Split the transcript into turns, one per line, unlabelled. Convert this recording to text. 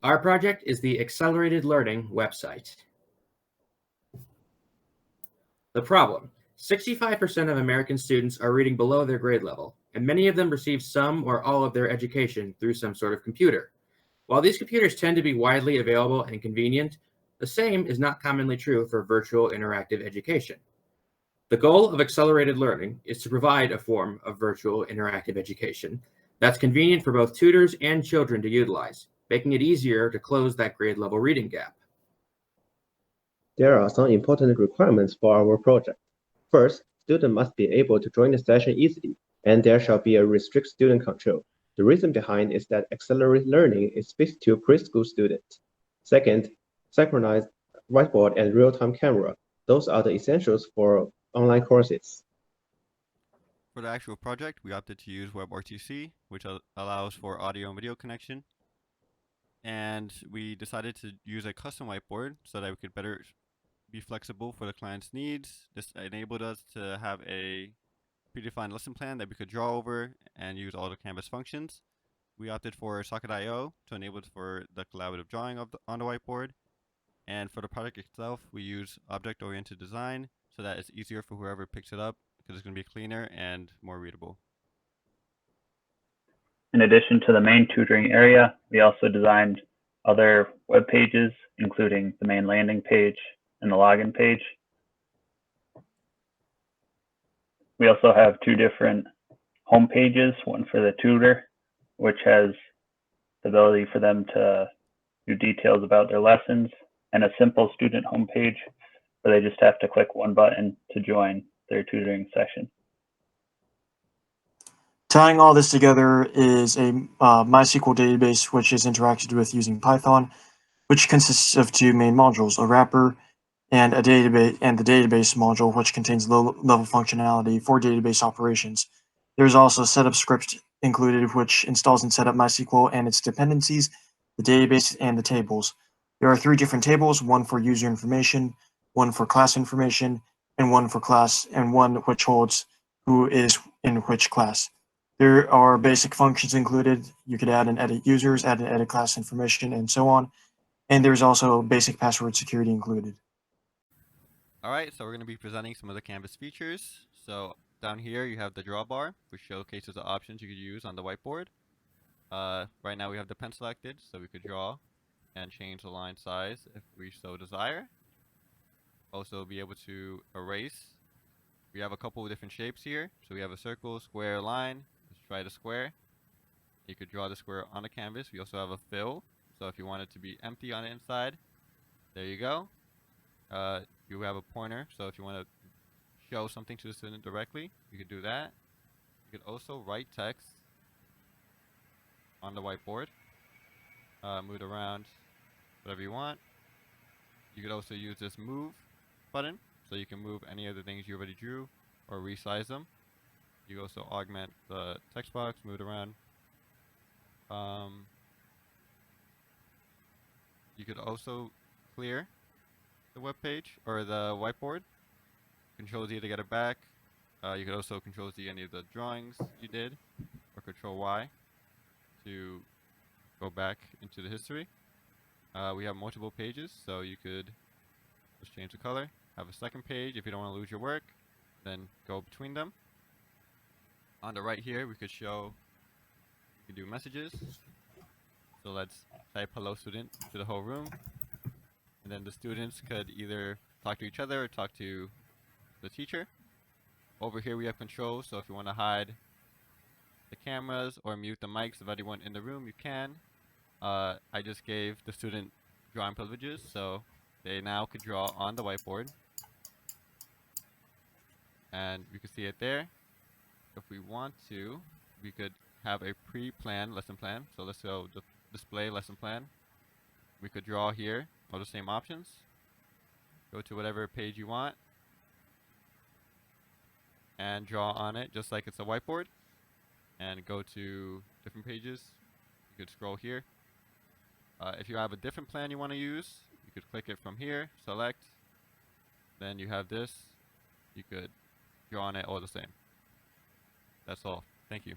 Our project is the Accelerated Learning website. The problem: 65% of American students are reading below their grade level, and many of them receive some or all of their education through some sort of computer. While these computers tend to be widely available and convenient, the same is not commonly true for virtual interactive education. The goal of accelerated learning is to provide a form of virtual interactive education that's convenient for both tutors and children to utilize, making it easier to close that grade level reading gap.
There are some important requirements for our project. First, students must be able to join the session easily, and there shall be a restrict student control. The reason behind is that accelerated learning is fixed to preschool students. Second, synchronized whiteboard and real-time camera. Those are the essentials for online courses.
For the actual project, we opted to use WebRTC, which allows for audio and video connection. And we decided to use a custom whiteboard so that we could better be flexible for the client's needs. This enabled us to have a predefined lesson plan that we could draw over and use all the Canvas functions. We opted for Socket.io to enable for the collaborative drawing on the whiteboard. And for the product itself, we use object-oriented design so that it's easier for whoever picks it up because it's going to be cleaner and more readable.
In addition to the main tutoring area, we also designed other web pages, including the main landing page and the login page. We also have two different home pages, one for the tutor, which has the ability for them to do details about their lessons, and a simple student homepage where they just have to click one button to join their tutoring session.
Tying all this together is a MySQL database, which is interacted with using Python, which consists of two main modules, a wrapper and a database, and the database module, which contains low-level functionality for database operations. There's also a setup script included, which installs and sets up MySQL and its dependencies, the database, and the tables. There are three different tables, one for user information, one for class information, and one for class, and one which holds who is in which class. There are basic functions included. You could add and edit users, add and edit class information, and so on. And there's also basic password security included.
All right, so we're going to be presenting some of the Canvas features. So down here, you have the draw bar, which showcases the options you could use on the whiteboard. Right now, we have the pen selected, so we could draw and change the line size if we so desire. Also, be able to erase. We have a couple of different shapes here. So we have a circle, square, line. Let's try the square. You could draw the square on the canvas. We also have a fill. So if you want it to be empty on the inside, there you go. You have a pointer. So if you want to show something to the student directly, you could do that. You could also write text on the whiteboard. Move it around, whatever you want. You could also use this move button. So you can move any of the things you already drew or resize them. You can also augment the text box, move it around. You could also clear the web page or the whiteboard. Control Z to get it back. You could also Control Z any of the drawings you did, or Control Y to go back into the history. We have multiple pages, so you could just change the color. Have a second page if you don't want to lose your work, then go between them. On the right here, we could show, you can do messages. So let's type hello student to the whole room. And then the students could either talk to each other or talk to the teacher. Over here we have controls, so if you want to hide the cameras or mute the mics of anyone in the room, you can. I just gave the student drawing privileges, so they now could draw on the whiteboard. And you can see it there. If we want to, we could have a pre-planned lesson plan. So let's go display lesson plan. We could draw here all the same options. Go to whatever page you want and draw on it just like it's a whiteboard. And go to different pages. You could scroll here. If you have a different plan you want to use, you could click it from here, select. Then you have this. You could draw on it all the same. That's all. Thank you.